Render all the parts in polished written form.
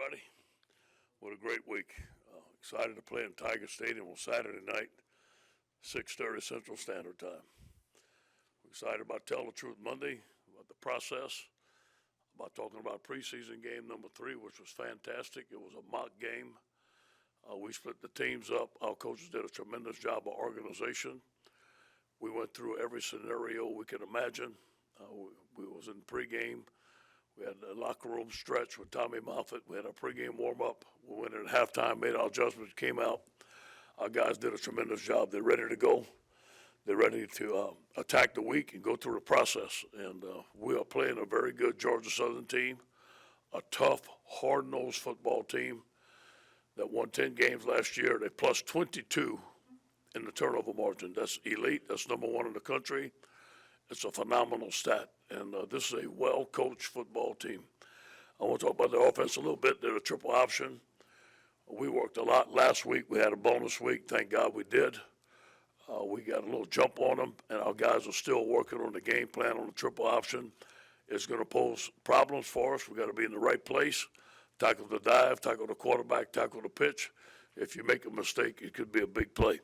everybody. What a great week. Excited to play in Tiger Stadium on Saturday night, 6:30 Central Standard Time. We're excited about Tell the Truth Monday, about the process, about talking about preseason game number 3, which was fantastic. It was a mock game. We split the teams up. Our coaches did a tremendous job of organization. We went through every scenario we could imagine. We was in pregame. We had a locker room stretch with Tommy Moffitt. We had a pregame warm-up. We went in at halftime, made our adjustments, came out. Our guys did a tremendous job. They're ready to go. They're ready to attack the week and go through the process. And we are playing a very good Georgia Southern team, a tough, hard-nosed football team that won 10 games last year. They plus 22 in the turnover margin. That's elite. That's number 1 in the country. It's a phenomenal stat. And this is a well-coached football team. I want to talk about the offense a little bit. They're a triple option. We worked a lot last week. We had a bonus week. Thank God we did. We got a little jump on them, and our guys are still working on the game plan on the triple option. It's going to pose problems for us. We got to be in the right place, tackle the dive, tackle the quarterback, tackle the pitch. If you make a mistake, it could be a big play.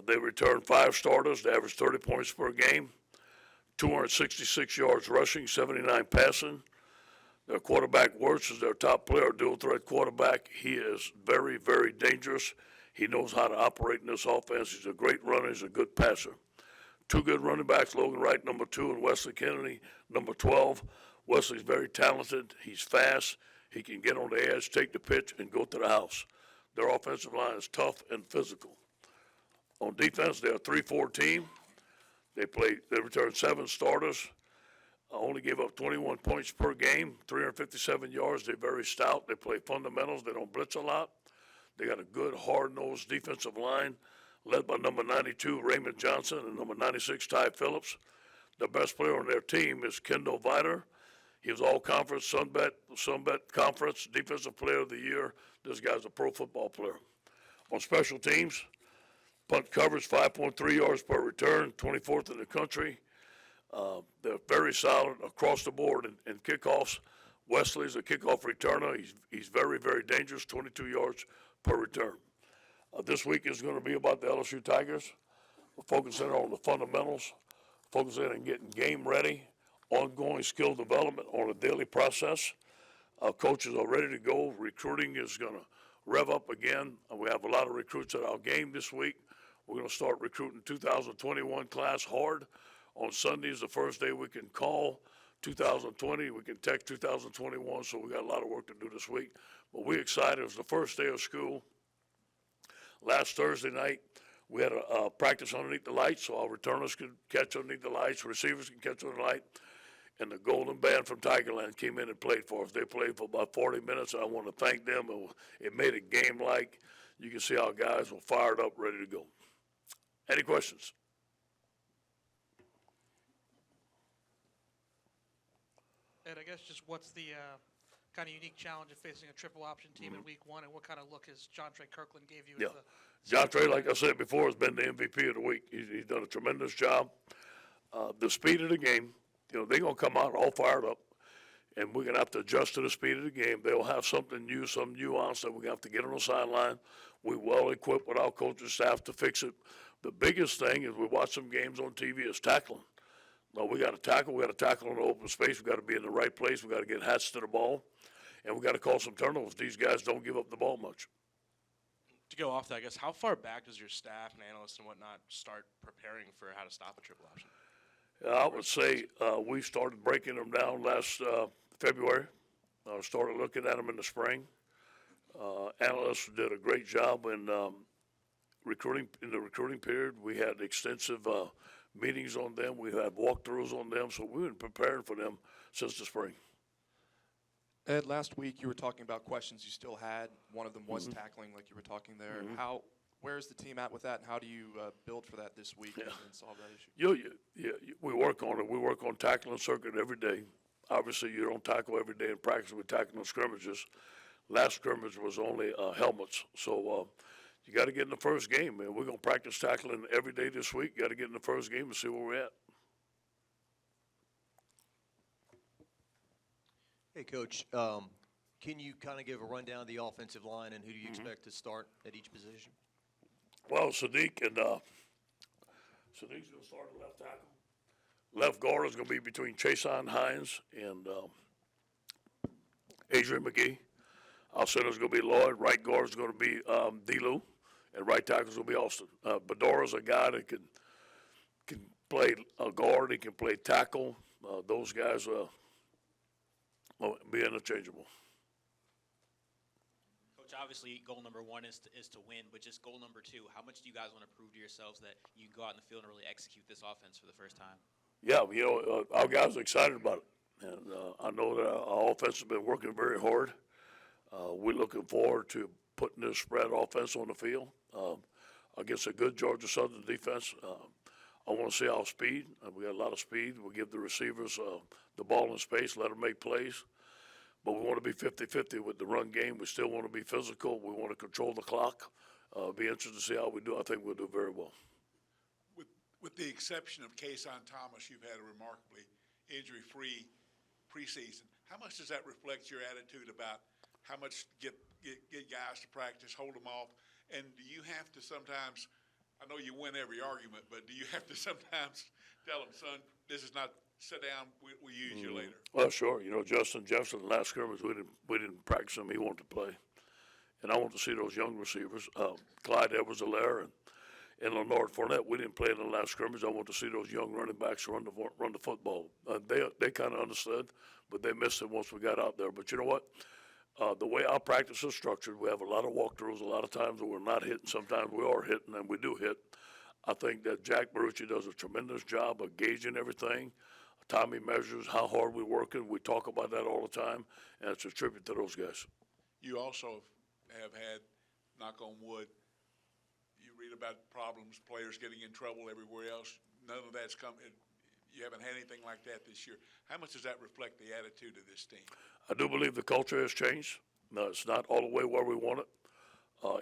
They returned 5 starters. They averaged 30 points per game, 266 yards rushing, 79 passing. Their quarterback, Wirtz, is their top player, dual threat quarterback. He is very, very dangerous. He knows how to operate in this offense. He's a great runner. He's a good passer. 2 good running backs, Logan Wright, number 2, and Wesley Kennedy, number 12. Wesley's very talented. He's fast. He can get on the edge, take the pitch, and go to the house. Their offensive line is tough and physical. On defense, they're a 3-4 team. They returned 7 starters. Only gave up 21 points per game, 357 yards. They're very stout. They play fundamentals. They don't blitz a lot. They got a good, hard-nosed defensive line led by number 92, Raymond Johnson, and number 96, Ty Phillips. The best player on their team is Kendall Viter. He was all-conference, Sunbelt Conference, Defensive Player of the Year. This guy's a pro football player. On special teams, punt coverage, 5.3 yards per return, 24th in the country. They're very solid across the board in kickoffs. Wesley's a kickoff returner. He's very, very dangerous, 22 yards per return. This week is going to be about the LSU Tigers. We're focusing on the fundamentals, focusing on getting game ready, ongoing skill development on a daily process. Our coaches are ready to go. Recruiting is going to rev up again. We have a lot of recruits at our game this week. We're going to start recruiting 2021 class hard. On Sunday is the first day we can call 2020. We can text 2021, so we got a lot of work to do this week. But we're excited. It was the first day of school. Last Thursday night, we had a practice underneath the lights, so our returners could catch underneath the lights, receivers can catch under the light. And the Golden Band from Tigerland came in and played for us. They played for about 40 minutes, and I want to thank them. It made it game-like. You can see our guys were fired up, ready to go. Any questions? Ed, I guess just what's the kind of unique challenge of facing a triple option team in week 1, and what kind of look has John Trey Kirkland gave you? Yeah, John Trey, like I said before, has been the MVP of the week. He's done a tremendous job. The speed of the game, they're going to come out all fired up, and we're going to have to adjust to the speed of the game. They'll have something new, some nuance that we're going to have to get on the sideline. We're well equipped with our coaching staff to fix it. The biggest thing is we watch some games on TV is tackling. No, we got to tackle. We got to tackle in the open space. We got to be in the right place. We got to get hats to the ball, and we got to call some turnovers. These guys don't give up the ball much. To go off that, I guess, how far back does your staff and analysts and whatnot start preparing for how to stop a triple option? I would say we started breaking them down last February. Started looking at them in the spring. Analysts did a great job in recruiting. In the recruiting period, we had extensive meetings on them. We had walkthroughs on them, so we've been preparing for them since the spring. Ed, last week you were talking about questions you still had. One of them was tackling, like you were talking there. Where's the team at with that, and how do you build for that this week and solve that issue? We work on it. We work on tackling circuit every day. Obviously, you don't tackle every day in practice. We tackle on scrimmages. Last scrimmage was only helmets. So you got to get in the first game, man. We're going to practice tackling every day this week. Got to get in the first game and see where we're at. Hey, Coach. Can you kind of give a rundown of the offensive line and who do you expect to start at each position? Well, Sadiq and Sadiq's going to start at left tackle. Left guard is going to be between Chason Hines and Adrian McGee. Our center is going to be Lloyd. Right guard is going to be D-Lou. And right tackle is going to be Austin. Bedora's a guy that can play a guard. He can play tackle. Those guys will be interchangeable. Coach, obviously, goal number one is to win, but just goal number two, how much do you guys want to prove to yourselves that you can go out in the field and really execute this offense for the first time? Yeah, our guys are excited about it. And I know that our offense has been working very hard. We're looking forward to putting this spread offense on the field against a good Georgia Southern defense. I want to see our speed. We got a lot of speed. We give the receivers the ball in space, let them make plays. But we want to be 50-50 with the run game. We still want to be physical. We want to control the clock. Be interested to see how we do. I think we'll do very well. With the exception of Kason Thomas, you've had a remarkably injury-free preseason. How much does that reflect your attitude about how much get guys to practice, hold them off? And do you have to sometimes, I know you win every argument, but do you have to sometimes tell them, son, this is not, sit down, we'll use you later? Well, sure. Justin Jefferson, the last scrimmage, we didn't practice him. He wanted to play. And I want to see those young receivers, Clyde Edwards-Helaire and Leonard Fournette. We didn't play in the last scrimmage. I want to see those young running backs run the football. They kind of understood, but they missed it once we got out there. But you know what? The way our practice is structured, we have a lot of walkthroughs. A lot of times we're not hitting. Sometimes we are hitting, and we do hit. I think that Jack Marucci does a tremendous job of gauging everything. Tommy measures how hard we're working. We talk about that all the time, and it's a tribute to those guys. You also have had, knock on wood, you read about problems, players getting in trouble everywhere else. None of that's come. You haven't had anything like that this year. How much does that reflect the attitude of this team? I do believe the culture has changed. No, it's not all the way where we want it.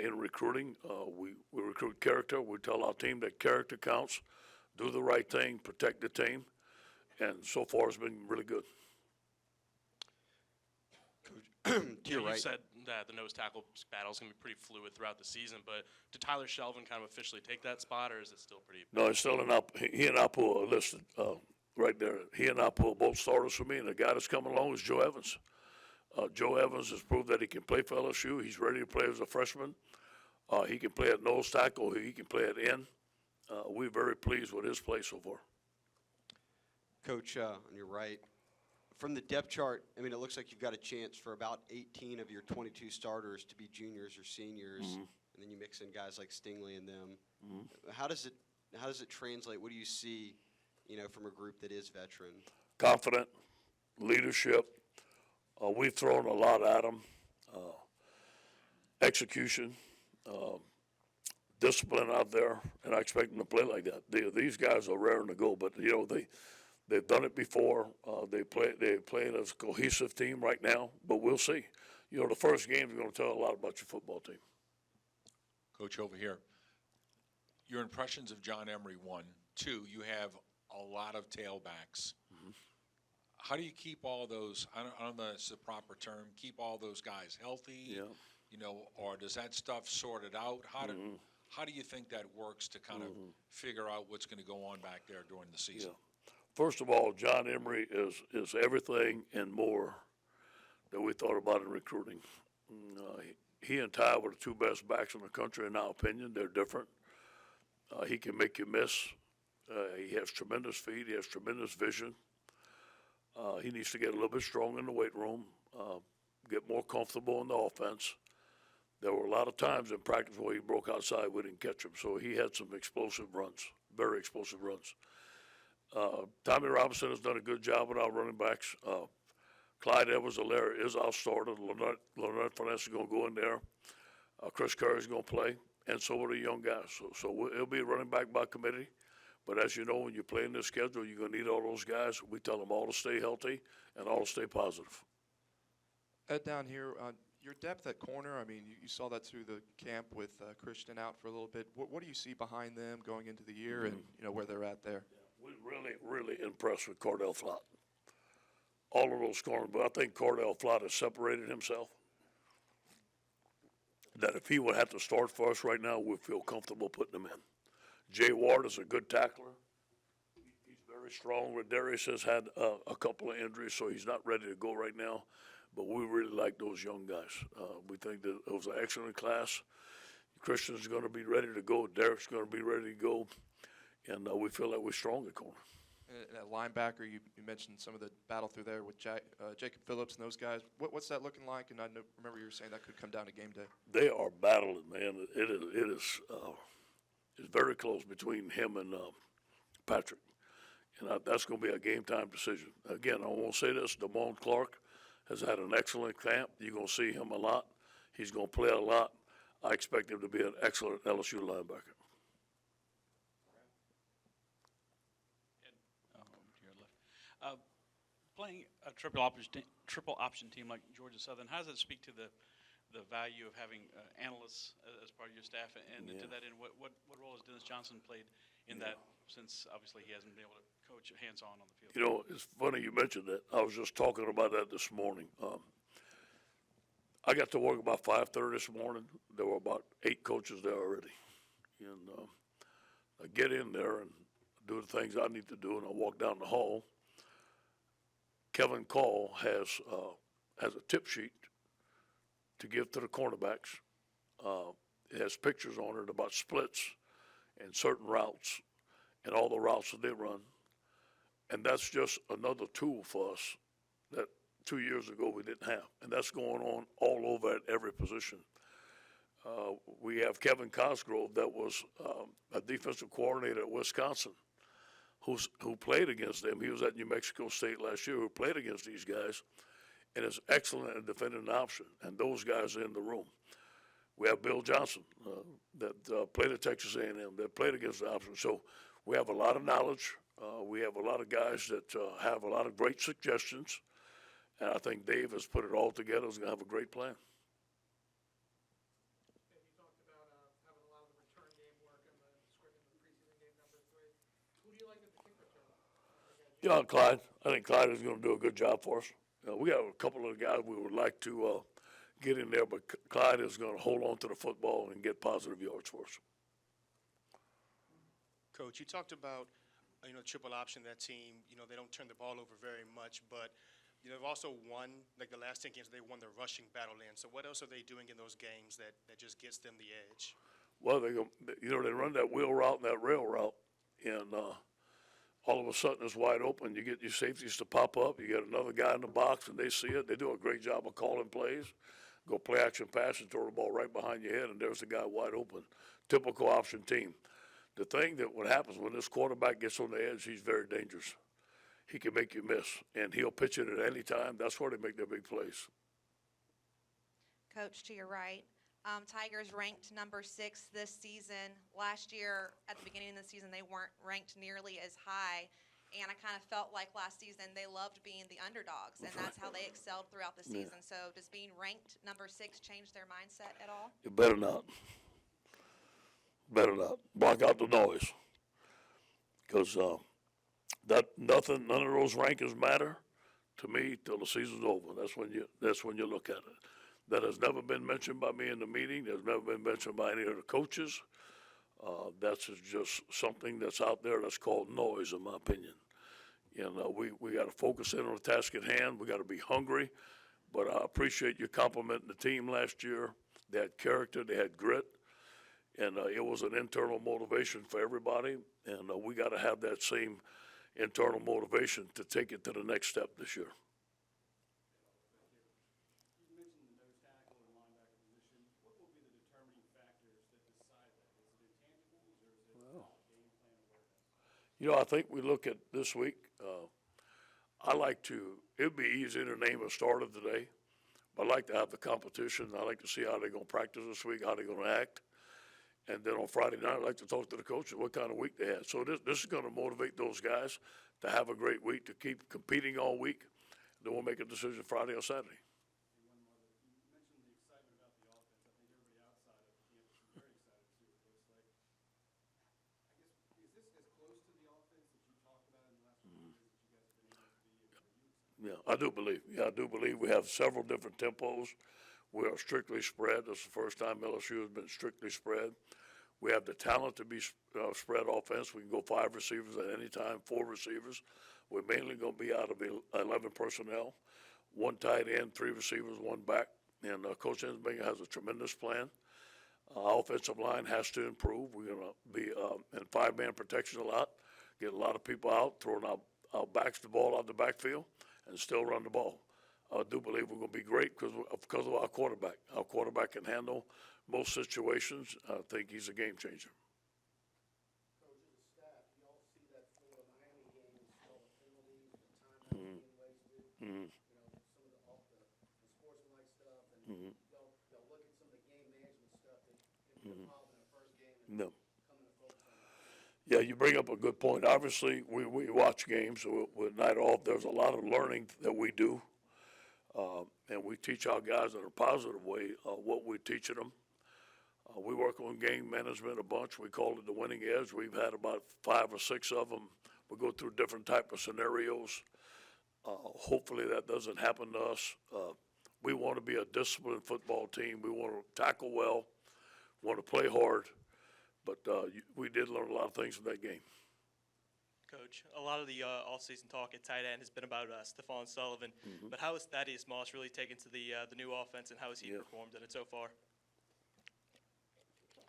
In recruiting, we recruit character. We tell our team that character counts. Do the right thing, protect the team, and so far it's been really good. You said that the nose tackle battle is going to be pretty fluid throughout the season, but did Tyler Shelvin kind of officially take that spot, or is it still pretty? No, it's still in our, he and Apu are listed right there. He and Apu are both starters for me, and the guy that's coming along is Joe Evans. Joe Evans has proved that he can play for LSU. He's ready to play as a freshman. He can play at nose tackle. He can play at end. We're very pleased with his play so far. Coach, on your right, from the depth chart, I mean, it looks like you've got a chance for about 18 of your 22 starters to be juniors or seniors, and then you mix in guys like Stingley and them. How does it translate? What do you see, from a group that is veteran? Confident, leadership. We've thrown a lot at them. Execution, discipline out there, and I expect them to play like that. These guys are raring to go, but they've done it before. They're playing as a cohesive team right now, but we'll see. The first game is going to tell a lot about your football team. Coach, over here, your impressions of John Emery, 1. 2, you have a lot of tailbacks. How do you keep all those, I don't know if it's the proper term, keep all those guys healthy? Yeah. Or does that stuff sorted out? How do you think that works to kind of figure out what's going to go on back there during the season? Yeah. First of all, John Emery is everything and more that we thought about in recruiting. He and Ty were the two best backs in the country, in our opinion. They're different. He can make you miss. He has tremendous feet. He has tremendous vision. He needs to get a little bit stronger in the weight room, get more comfortable in the offense. There were a lot of times in practice where he broke outside, we didn't catch him. So he had some explosive runs, very explosive runs. Tommy Robinson has done a good job with our running backs. Clyde Edwards-Helaire is our starter. Leonard Fournette is going to go in there. Chris Curry is going to play, and so are the young guys. So it'll be running back by committee. But as you know, when you're playing this schedule, you're going to need all those guys. We tell them all to stay healthy and all to stay positive. Ed, down here, your depth at corner, I mean, you saw that through the camp with Christian out for a little bit. What do you see behind them going into the year and, where they're at there? We're really, really impressed with Cordell Flott. all of those corners, but I think Cordell Flott has separated himself. That if he would have to start for us right now, we feel comfortable putting him in. Jay Ward is a good tackler. He's very strong. Darius has had a couple of injuries, so he's not ready to go right now. But we really like those young guys. We think that it was an excellent class. Christian's going to be ready to go. Derek's going to be ready to go. And we feel like we're strong at corner. And at linebacker, you mentioned some of the battle through there with Jacob Phillips and those guys. What's that looking like? And remember you were saying that could come down to game day. They are battling, man. It's very close between him and Patrick. And that's going to be a game-time decision. Again, I want to say this. Damone Clark has had an excellent camp. You're going to see him a lot. He's going to play a lot. I expect him to be an excellent LSU linebacker. Playing a triple option team like Georgia Southern, how does that speak to the value of having analysts as part of your staff? And to that end, what role has Dennis Johnson played in that, since obviously he hasn't been able to coach hands-on on the field? You know, it's funny you mentioned that. I was just talking about that this morning. I got to work about 5:30 this morning. There were about 8 coaches there already. And I get in there and do the things I need to do, and I walk down the hall. Kevin Call has a tip sheet to give to the cornerbacks. It has pictures on it about splits and certain routes and all the routes that they run. And that's just another tool for us that 2 years ago we didn't have. And that's going on all over at every position. We have Kevin Cosgrove that was a defensive coordinator at Wisconsin who played against them. He was at New Mexico State last year, who played against these guys and is excellent at defending an option. And those guys are in the room. We have Bill Johnson that played at Texas A&M, that played against the option. So we have a lot of knowledge. We have a lot of guys that have a lot of great suggestions. And I think Dave has put it all together. He's going to have a great plan. You talked about having a lot of the return game work in the preseason game number 3. Who do you like at the kick return? Yeah, Clyde. I think Clyde is going to do a good job for us. We got a couple of guys we would like to get in there, but Clyde is going to hold on to the football and get positive yards for us. Coach, you talked about, triple option, that team, they don't turn the ball over very much, but, they've also won, like the last 10 games, they won the rushing battle in. So what else are they doing in those games that just gets them the edge? Well, they run that wheel route and that rail route, and all of a sudden it's wide open. You get your safeties to pop up. You get another guy in the box, and they see it. They do a great job of calling plays. Go play action pass and throw the ball right behind your head, and there's the guy wide open. Typical option team. The thing that what happens when this quarterback gets on the edge, he's very dangerous. He can make you miss, and he'll pitch it at any time. That's where they make their big plays. Coach, to your right, Tigers ranked number 6 this season. Last year, at the beginning of the season, they weren't ranked nearly as high. And I kind of felt like last season they loved being the underdogs, and that's how they excelled throughout the season. So does being ranked number 6 change their mindset at all? You better not. Better not. Block out the noise. Because none of those rankings matter to me till the season's over. That's when you look at it. That has never been mentioned by me in the meeting. That's never been mentioned by any of the coaches. That's just something that's out there that's called noise, in my opinion. We got to focus in on the task at hand. We got to be hungry. But I appreciate you complimenting the team last year. They had character. They had grit. And it was an internal motivation for everybody. And we got to have that same internal motivation to take it to the next step this year. You mentioned the nose tackle and linebacker position. What will be the determining factors that decide that? Is it intangibles or is it game plan awareness? I think we look at this week. It'd be easy to name a starter today, but I like to have the competition. I like to see how they're going to practice this week, how they're going to act. And then on Friday night, I'd like to talk to the coaches what kind of week they had. So this is going to motivate those guys to have a great week, to keep competing all week. Then we'll make a decision Friday or Saturday. And one more. You mentioned the excitement about the offense. I think everybody outside of campus is very excited too, it looks like. I guess, is this as close to the offense that you talked about in the last few years that you guys have been able to be? Yeah, I do believe. Yeah, I do believe we have several different tempos. We are strictly spread. This is the first time LSU has been strictly spread. We have the talent to be spread offense. We can go 5 receivers at any time, 4 receivers. We're mainly going to be out of 11 personnel, 1 tight end, 3 receivers, 1 back. And Coach Ensminger has a tremendous plan. Our offensive line has to improve. We're going to be in 5-man protection a lot, get a lot of people out, throwing our backs the ball out the backfield, and still run the ball. I do believe we're going to be great because of our quarterback. Our quarterback can handle most situations. I think he's a game changer. Coach, as a staff, you all see that Florida Miami game, you saw the penalties, the time that was being wasted, Mm-hmm. some of the sportsmanlike stuff, and y'all look at some of the game management stuff that didn't get involved in the first game and No. coming to focus on it. Yeah, you bring up a good point. Obviously, we watch games with night off. There's a lot of learning that we do, and we teach our guys in a positive way what we're teaching them. We work on game management a bunch. We call it the winning edge. We've had about 5 or 6 of them. We go through different type of scenarios. Hopefully that doesn't happen to us. We want to be a disciplined football team. We want to tackle well, want to play hard. But we did learn a lot of things from that game. Coach, a lot of the off-season talk at tight end has been about Stephon Sullivan, but how has Thaddeus Moss really taken to the new offense, and how has he performed in it so far?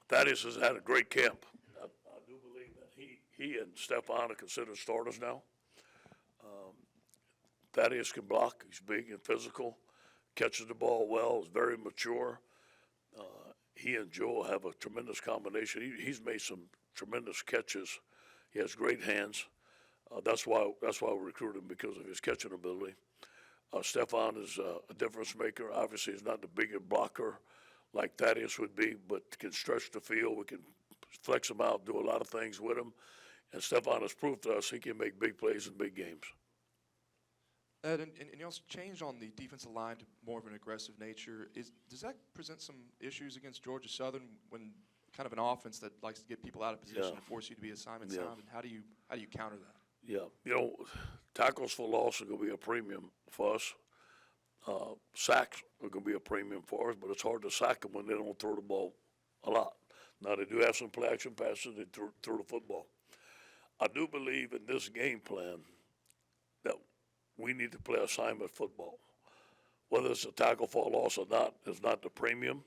Thaddeus has had a great camp. I do believe that he and Stephon are considered starters now. Thaddeus can block. He's big and physical, catches the ball well, is very mature. He and Joel have a tremendous combination. He's made some tremendous catches. He has great hands. That's why we recruited him, because of his catching ability. Stephon is a difference maker. Obviously, he's not the biggest blocker like Thaddeus would be, but can stretch the field. We can flex him out, do a lot of things with him. And Stephon has proved to us he can make big plays in big games. Ed, and you also changed on the defensive line to more of an aggressive nature. Does that present some issues against Georgia Southern when kind of an offense that likes to get people out of position and force you to be assignment sound? And how do you counter that? Yeah, tackles for loss are going to be a premium for us. Sacks are going to be a premium for us, but it's hard to sack them when they don't throw the ball a lot. Now, they do have some play action passes. They throw the football. I do believe in this game plan that we need to play assignment football. Whether it's a tackle for a loss or not is not the premium.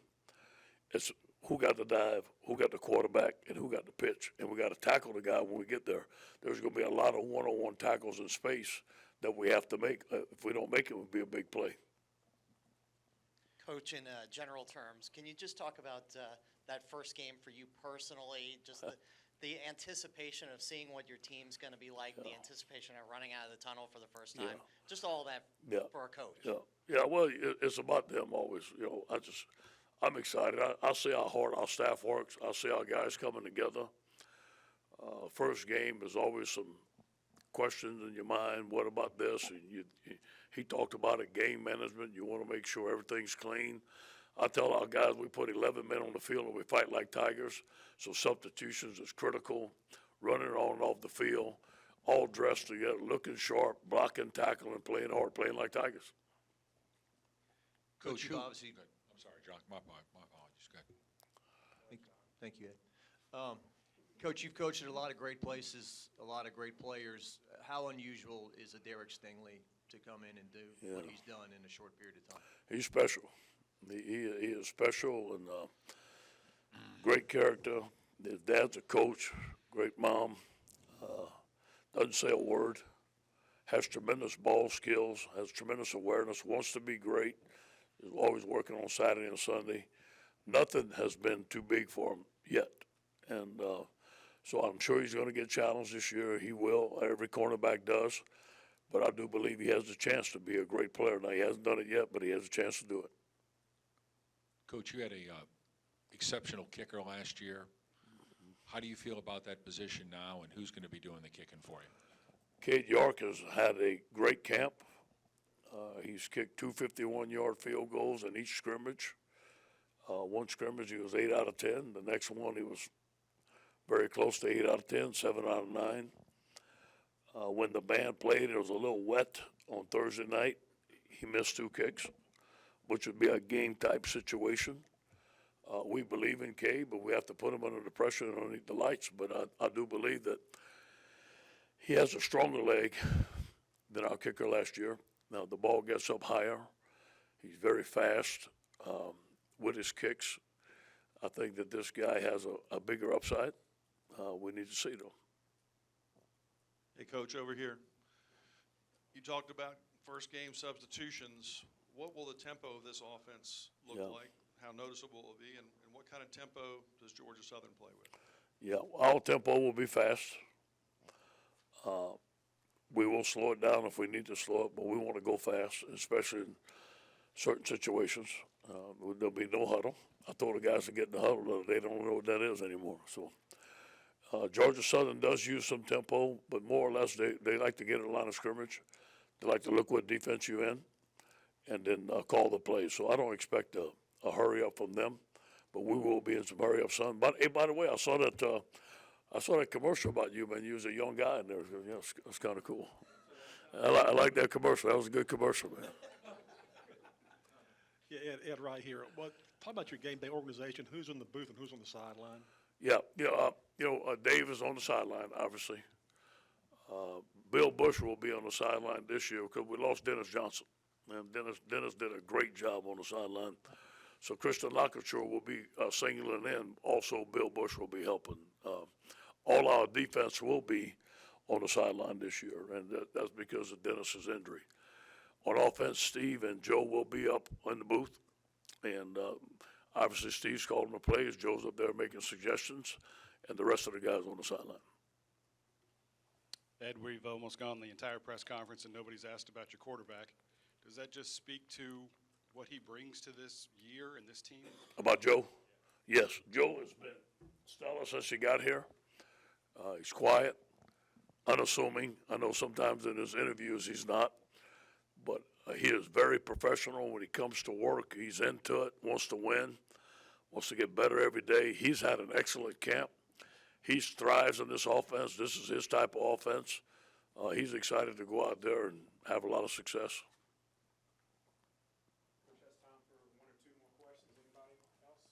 It's who got the dive, who got the quarterback, and who got the pitch. And we got to tackle the guy when we get there. There's going to be a lot of one-on-one tackles in space that we have to make. If we don't make it, it would be a big play. Coach, in general terms, can you just talk about that first game for you personally, just the anticipation of seeing what your team's going to be like, the anticipation of running out of the tunnel for the first time, just all that for a coach? Yeah, well, it's about them always. I'm excited. I see how hard our staff works. I see our guys coming together. First game, there's always some questions in your mind. What about this? And he talked about it, game management. You want to make sure everything's clean. I tell our guys we put 11 men on the field and we fight like tigers. So substitutions is critical. Running on and off the field, all dressed together, looking sharp, blocking, tackling, playing hard, playing like tigers. Coach, I'm sorry, John. My apologies. Go ahead. Thank you, Ed. Coach, you've coached at a lot of great places, a lot of great players. How unusual is a Derek Stingley to come in and do what he's done in a short period of time? He's special. He is special and great character. His dad's a coach, great mom. Doesn't say a word. Has tremendous ball skills. Has tremendous awareness. Wants to be great. Is always working on Saturday and Sunday. Nothing has been too big for him yet, and so I'm sure he's going to get challenged this year. He will. Every cornerback does. But I do believe he has a chance to be a great player. Now, he hasn't done it yet, but he has a chance to do it. Coach, you had a exceptional kicker last year. How do you feel about that position now, and who's going to be doing the kicking for you? Cade York has had a great camp. He's kicked 2 51-yard field goals in each scrimmage. One scrimmage, he was 8 out of 10. The next one, he was very close to 8 out of 10, 7 out of 9. When the band played, it was a little wet on Thursday night, he missed 2 kicks, which would be a game-type situation. We believe in K, but we have to put him under the pressure and underneath the lights. But I do believe that he has a stronger leg than our kicker last year. Now, the ball gets up higher. He's very fast with his kicks. I think that this guy has a bigger upside. We need to see, though. Hey, Coach, over here. You talked about first game substitutions. What will the tempo of this offense look like? How noticeable will it be? And what kind of tempo does Georgia Southern play with? Yeah, our tempo will be fast. We will slow it down if we need to slow it, but we want to go fast, especially in certain situations. There'll be no huddle. I told the guys to get in the huddle. They don't know what that is anymore. So Georgia Southern does use some tempo, but more or less they like to get in the line of scrimmage. They like to look what defense you're in and then call the plays. So I don't expect a hurry up from them, but we will be in some hurry up, son. But hey, by the way, I saw that commercial about you, man. You was a young guy in there. You know, it's kind of cool. I like that commercial. That was a good commercial, man. Yeah, Ed, right here. Talk about your game day organization. Who's in the booth and who's on the sideline? Yeah, Dave is on the sideline, obviously. Bill Bush will be on the sideline this year because we lost Dennis Johnson. And Dennis did a great job on the sideline. So Christian Lockature will be singling in. Also, Bill Bush will be helping. All our defense will be on the sideline this year, and that's because of Dennis's injury. On offense, Steve and Joe will be up in the booth, and obviously Steve's calling the plays. Joe's up there making suggestions, and the rest of the guys on the sideline. Ed, we've almost gone the entire press conference and nobody's asked about your quarterback. Does that just speak to what he brings to this year and this team? About Joe? Yes, Joe has been stellar since he got here. He's quiet, unassuming. I know sometimes in his interviews he's not, but he is very professional when he comes to work. He's into it, wants to win, wants to get better every day. He's had an excellent camp. He thrives in this offense. This is his type of offense. He's excited to go out there and have a lot of success. Coach has time for 1 or 2 more questions. Anybody else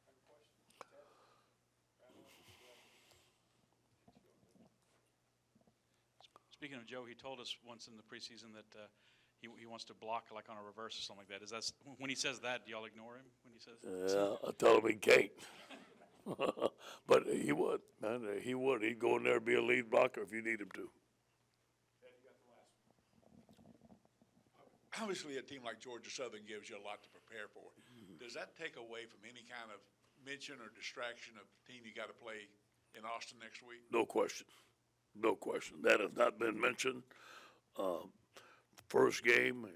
have a question? Speaking of Joe, he told us once in the preseason that he wants to block like on a reverse or something like that. Is that when he says that? Do y'all ignore him when he says that? Yeah, I tell him he can't. But he would, man. He would. He'd go in there and be a lead blocker if you need him to. Obviously, a team like Georgia Southern gives you a lot to prepare for. Does that take away from any kind of mention or distraction of the team you got to play in Austin next week? No question. No question. That has not been mentioned. First game,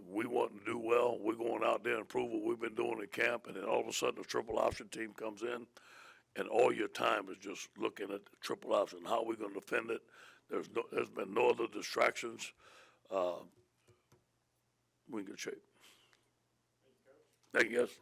we want to do well. We're going out there and prove what we've been doing in camp, and then all of a sudden the triple option team comes in, and all your time is just looking at the triple option. How are we going to defend it? There's been no other distractions. We're in good shape. Thank you, guys.